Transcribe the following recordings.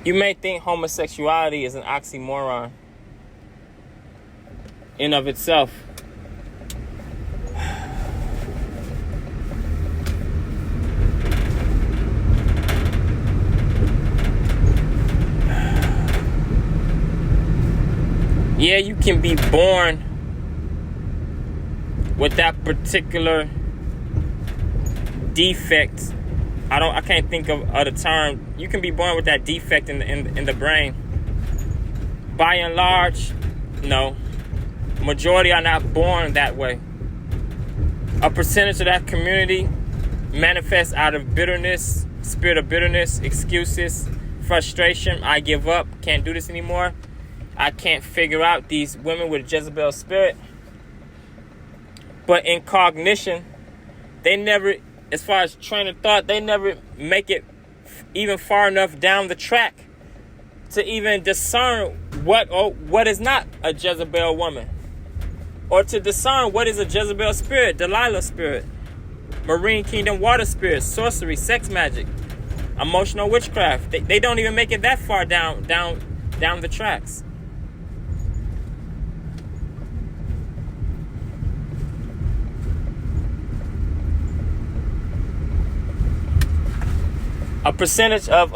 You may think homosexuality is an oxymoron in of itself. Yeah, you can be born with that particular defect. I can't think of the term. You can be born with that defect in the brain. By and large, no. Majority are not born that way. A percentage of that community manifests out of bitterness, spirit of bitterness, excuses, frustration. I give up, can't do this anymore. I can't figure out these women with Jezebel spirit. But in cognition, they never, as far as train of thought, they never make it even far enough down the track to even discern what is not a Jezebel woman. Or to discern what is a Jezebel spirit, Delilah spirit, Marine Kingdom water spirit, sorcery, sex magic, emotional witchcraft. They don't even make it that far down the tracks. A percentage of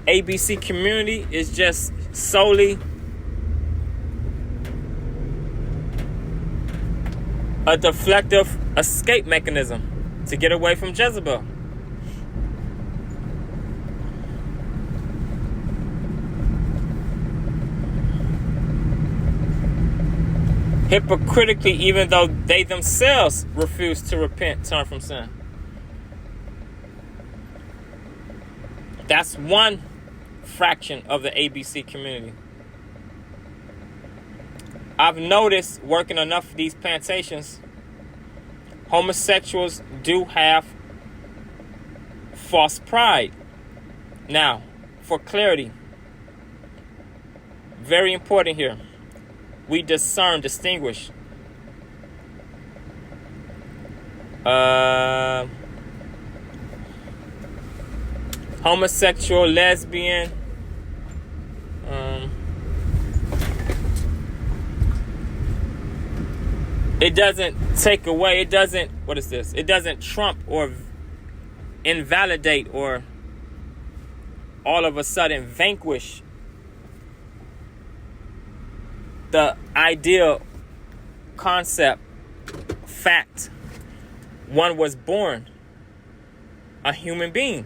ABC community is just solely a deflective escape mechanism to get away from Jezebel. Hypocritically, even though they themselves refuse to repent, turn from sin. That's one fraction of the ABC community. I've noticed working enough of these plantations, homosexuals do have false pride. Now, for clarity, very important here, we distinguish. Homosexual, lesbian, it doesn't take away, it doesn't trump or invalidate or all of a sudden vanquish the ideal concept, fact. One was born a human being.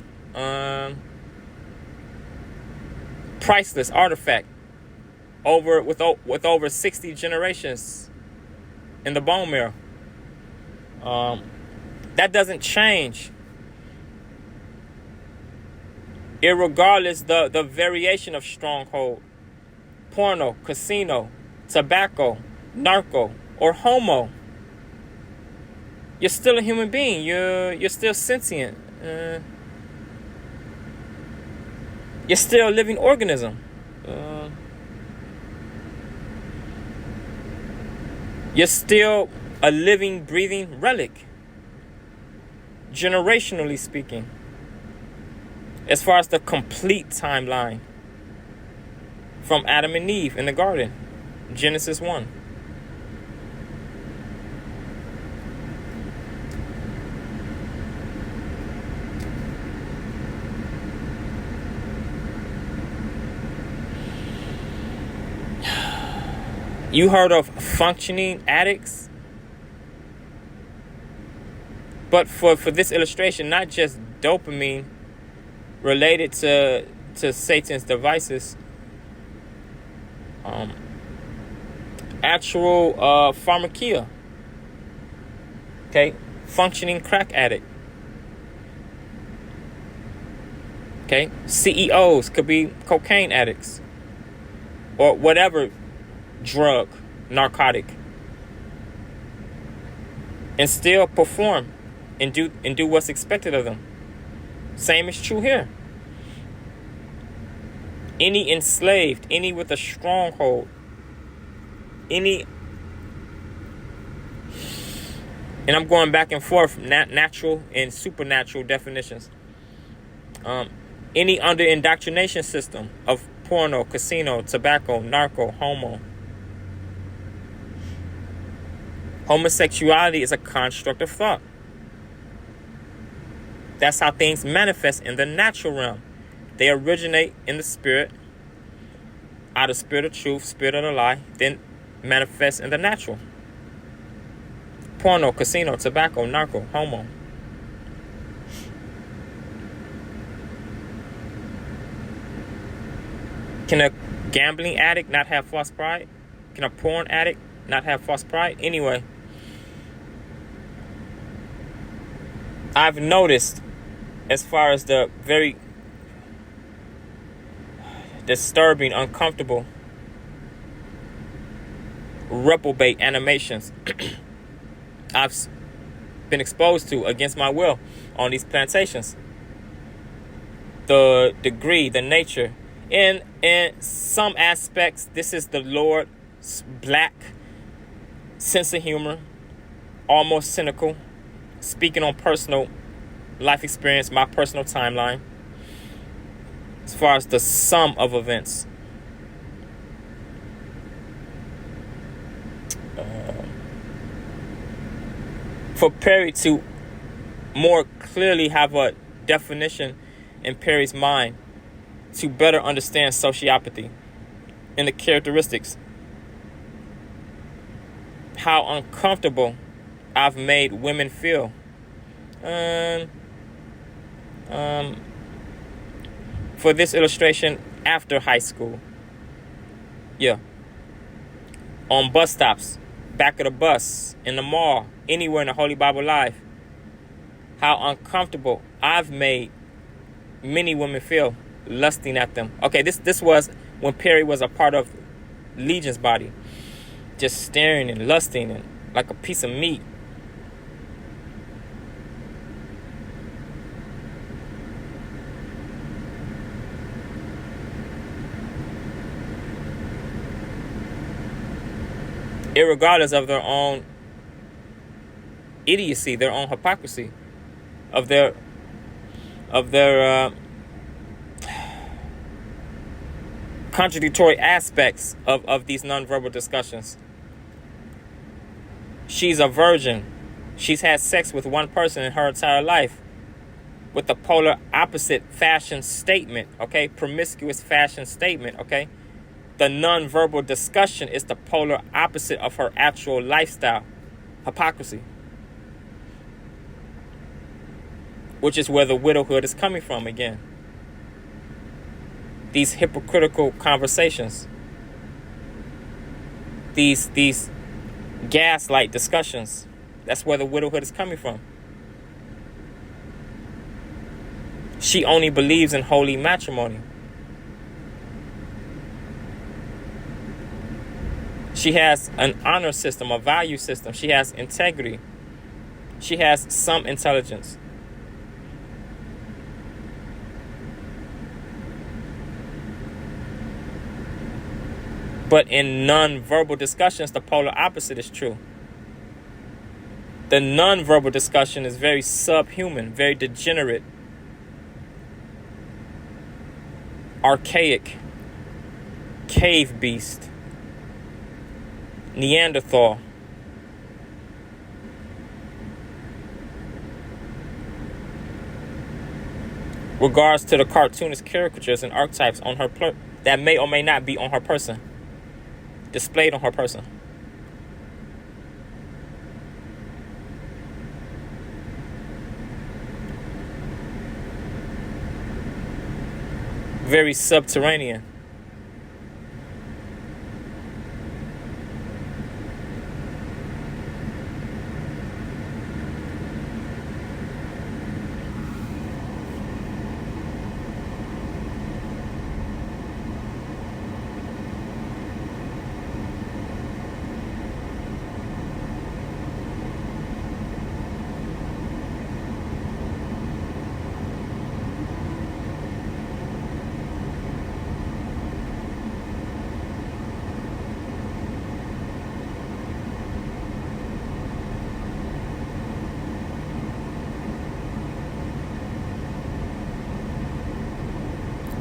Priceless artifact with over 60 generations in the bone marrow. That doesn't change. Irregardless the variation of stronghold, porno, casino, tobacco, narco, or homo, you're still a human being. You're still sentient. You're still a living organism. You're still a living, breathing relic. Generationally speaking. As far as the complete timeline. From Adam and Eve in the garden. Genesis 1. You heard of functioning addicts? But for this illustration, not just dopamine related to Satan's devices, actual pharmakia. Okay, functioning crack addict. Okay, CEOs could be cocaine addicts or whatever drug, narcotic, and still perform and do what's expected of them. Same is true here. Any enslaved, any with a stronghold, any, and I'm going back and forth, natural and supernatural definitions. Any under indoctrination system of porno, casino, tobacco, narco, homo. Homosexuality is a construct of thought. That's how things manifest in the natural realm. They originate in the spirit, out of spirit of truth, spirit of the lie, then manifest in the natural. Porno, casino, tobacco, narco, homo. Can a gambling addict not have false pride? Can a porn addict not have false pride? Anyway, I've noticed, as far as the very disturbing, uncomfortable, reprobate animations I've been exposed to against my will on these plantations. The degree, the nature. In some aspects, this is the Lord's black sense of humor, almost cynical, speaking on personal life experience, my personal timeline, as far as the sum of events. For Perry to more clearly have a definition in Perry's mind, to better understand sociopathy and the characteristics, how uncomfortable I've made women feel. For this illustration, after high school. Yeah. On bus stops, back of the bus, in the mall, anywhere in the Holy Bible Live. How uncomfortable I've made many women feel lusting at them. Okay, this was when Perry was a part of Legion's body. Just staring and lusting and like a piece of meat. Irregardless of their own idiocy, their own hypocrisy, of their contradictory aspects of these nonverbal discussions. She's a virgin. She's had sex with one person in her entire life, with the polar opposite fashion statement, okay? Promiscuous fashion statement, okay? The nonverbal discussion is the polar opposite of her actual lifestyle. Hypocrisy. Which is where the widowhood is coming from again. These hypocritical conversations. These gaslight discussions. That's where the widowhood is coming from. She only believes in holy matrimony. She has an honor system, a value system. She has integrity. She has some intelligence. But in non-verbal discussions, the polar opposite is true. The non-verbal discussion is very subhuman, very degenerate, archaic, cave beast, Neanderthal. Regards to the cartoonist caricatures and archetypes on her that may or may not be on her person, displayed on her person. Very subterranean.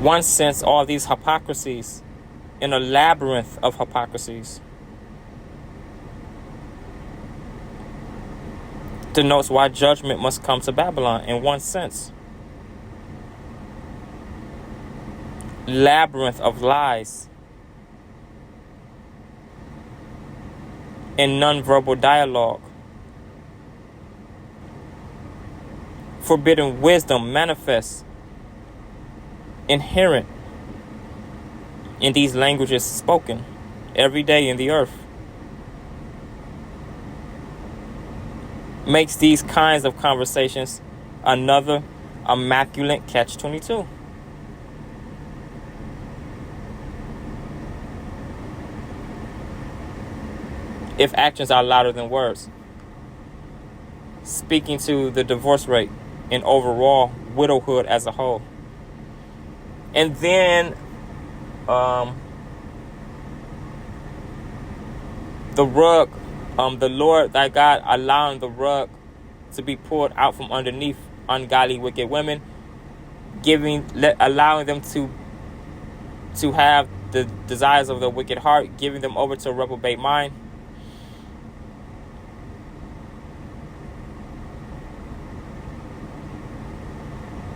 one sense, all these hypocrisies in a labyrinth of hypocrisies denotes why judgment must come to Babylon in one sense. Labyrinth of lies and nonverbal dialogue. Forbidden wisdom manifests inherent in these languages spoken every day in the earth. Makes these kinds of conversations another immaculate catch-22. If actions are louder than words. Speaking to the divorce rate and overall widowhood as a whole. And then the rug, the Lord thy God allowing the rug to be pulled out from underneath ungodly, wicked women, allowing them to have the desires of the wicked heart, giving them over to a reprobate mind.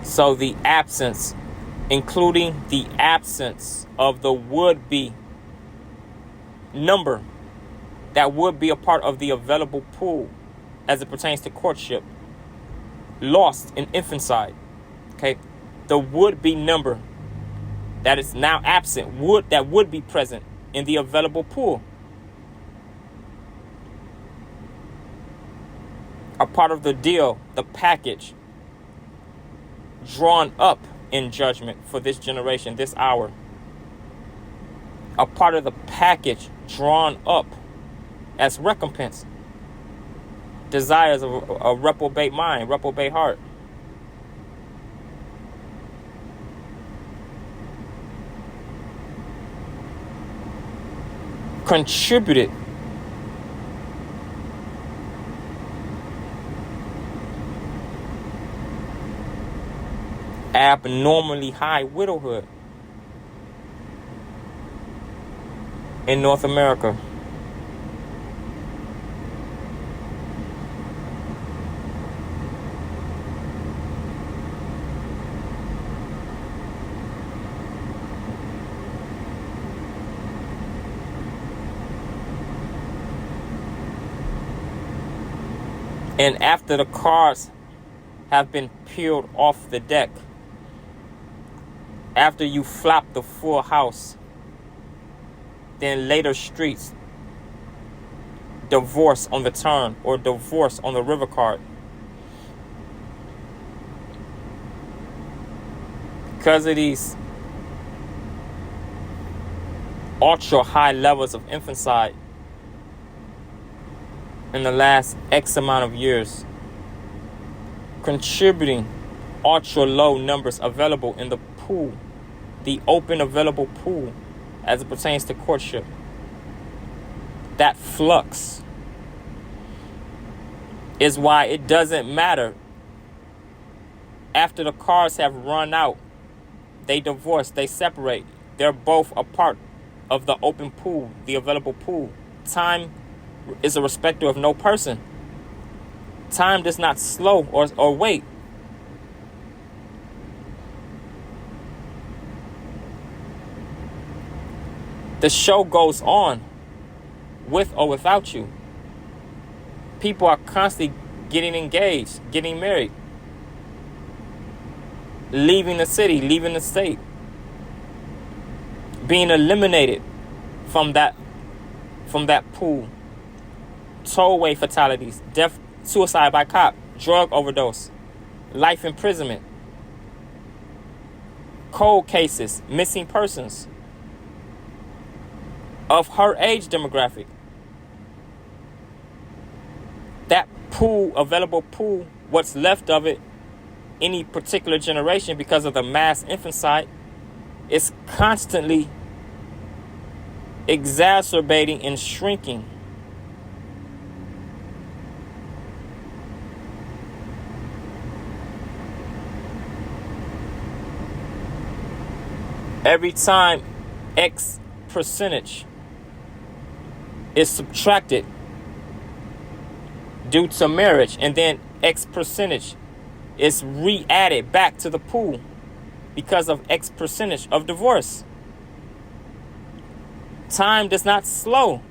So the absence, including the absence of the would-be number that would be a part of the available pool as it pertains to courtship, lost in infanticide. Okay, the would-be number that is now absent, that would be present in the available pool, a part of the deal, the package drawn up in judgment for this generation, this hour. A part of the package drawn up as recompense. Desires of a reprobate mind, reprobate heart. Contributed abnormally high widowhood in North America. And after the cards have been peeled off the deck, after you flop the full house, then later streets, divorce on the turn or divorce on the river card. Because of these ultra high levels of infanticide in the last X amount of years, contributing ultra low numbers available in the pool, the open available pool as it pertains to courtship. That flux is why it doesn't matter. After the cards have run out, they divorce, they separate. They're both a part of the open pool, the available pool. Time is a respecter of no person. Time does not slow or wait. The show goes on with or without you. People are constantly getting engaged, getting married, leaving the city, leaving the state, being eliminated from that pool. Tollway fatalities, death, suicide by cop, drug overdose, life imprisonment, cold cases, missing persons of her age demographic. That pool, available pool, what's left of it, any particular generation, because of the mass infanticide, is constantly exacerbating and shrinking. Every time X percentage is subtracted due to marriage, and then X percentage is re-added back to the pool because of X percentage of divorce. Time does not slow.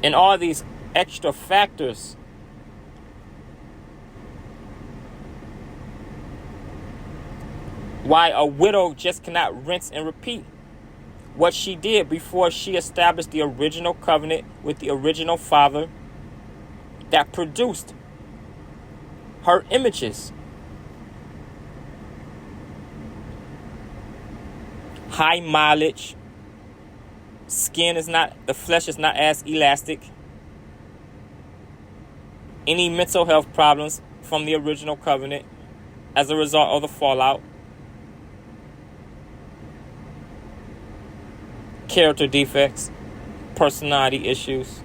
And all these extra factors why a widow just cannot rinse and repeat what she did before she established the original covenant with the original father that produced her images. High mileage. The flesh is not as elastic. Any mental health problems from the original covenant as a result of the fallout. Character defects, personality issues,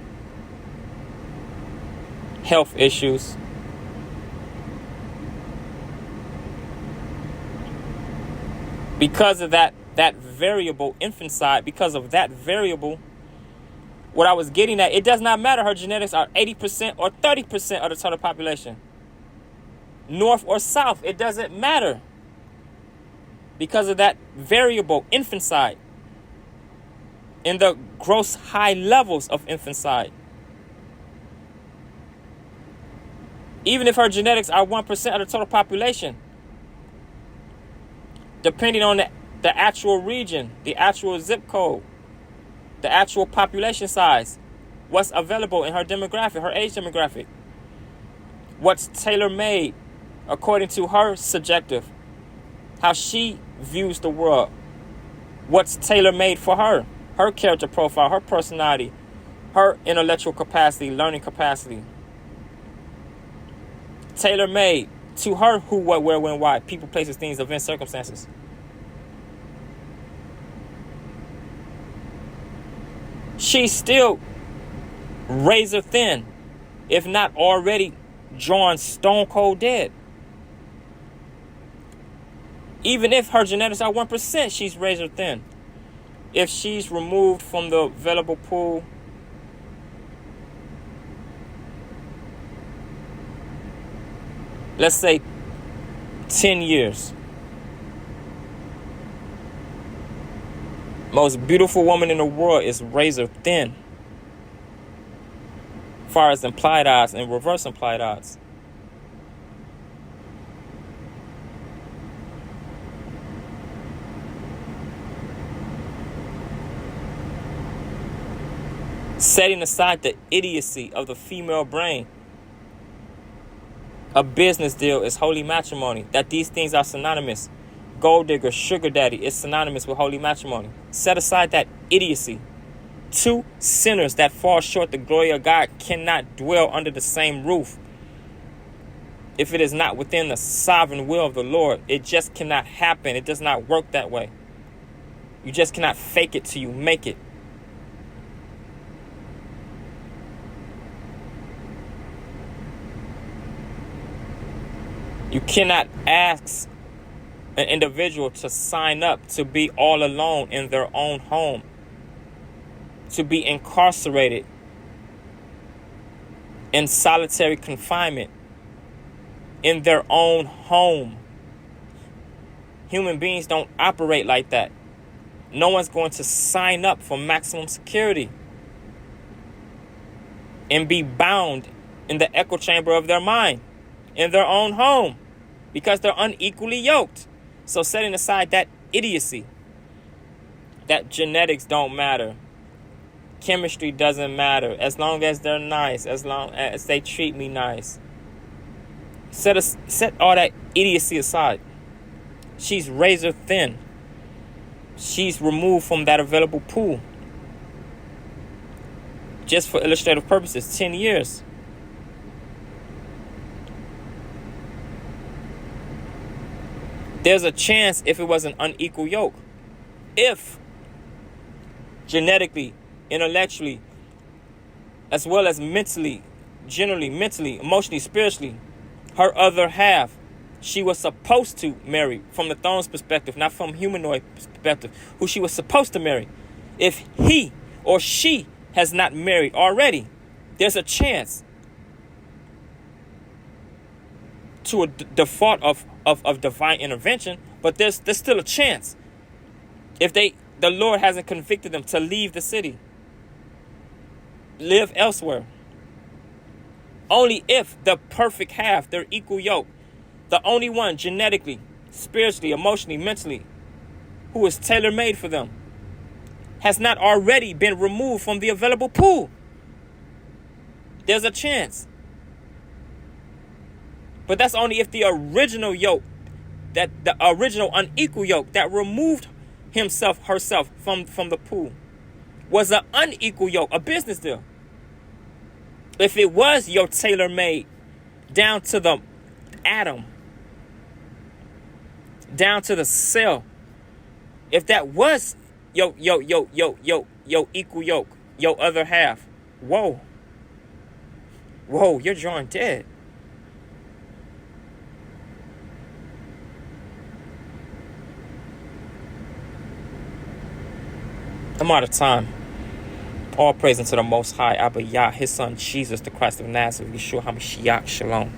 health issues. Because of that variable infanticide, because of that variable, what I was getting at, it does not matter her genetics are 80% or 30% of the total population. North or south, it doesn't matter. Because of that variable infanticide. In the gross high levels of infanticide. Even if her genetics are 1% of the total population, depending on the actual region, the actual zip code, the actual population size, what's available in her demographic, her age demographic, what's tailor-made according to her subjective, how she views the world, what's tailor-made for her character profile, her personality, her intellectual capacity, learning capacity, tailor-made to her who, what, where, when, why, people, places, things, events, circumstances. She's still razor thin, if not already drawn stone cold dead. Even if her genetics are 1%, she's razor thin. If she's removed from the available pool, let's say 10 years. Most beautiful woman in the world is razor thin. As far as implied odds and reverse implied odds. Setting aside the idiocy of the female brain, a business deal is holy matrimony. That these things are synonymous. Gold digger, sugar daddy is synonymous with holy matrimony. Set aside that idiocy. Two sinners that fall short the glory of God cannot dwell under the same roof if it is not within the sovereign will of the Lord. It just cannot happen. It does not work that way. You just cannot fake it till you make it. You cannot ask an individual to sign up to be all alone in their own home, to be incarcerated in solitary confinement in their own home. Human beings don't operate like that. No one's going to sign up for maximum security and be bound in the echo chamber of their mind in their own home because they're unequally yoked. So setting aside that idiocy, that genetics don't matter, chemistry doesn't matter, as long as they're nice, as long as they treat me nice. Set all that idiocy aside. She's razor thin. She's removed from that available pool. Just for illustrative purposes, 10 years. There's a chance if it was an unequal yoke. If genetically, intellectually, as well as mentally, generally, mentally, emotionally, spiritually, her other half she was supposed to marry, from the throne's perspective, not from humanoid perspective, who she was supposed to marry. If he or she has not married already, there's a chance to a default of divine intervention, but there's still a chance if the Lord hasn't convicted them to leave the city, live elsewhere. Only if the perfect half, their equal yoke, the only one genetically, spiritually, emotionally, mentally, who is tailor-made for them, has not already been removed from the available pool. There's a chance. But that's only if the original yoke, that the original unequal yoke that removed herself from the pool, was an unequal yoke, a business deal. If it was your tailor-made, down to the atom, down to the cell, if that was your equal yoke, your other half, whoa, you're drawing dead. I'm out of time. All praise unto the Most High, Abba Yah, His Son, Jesus, the Christ of Nazareth, Yeshua HaMashiach, Shalom.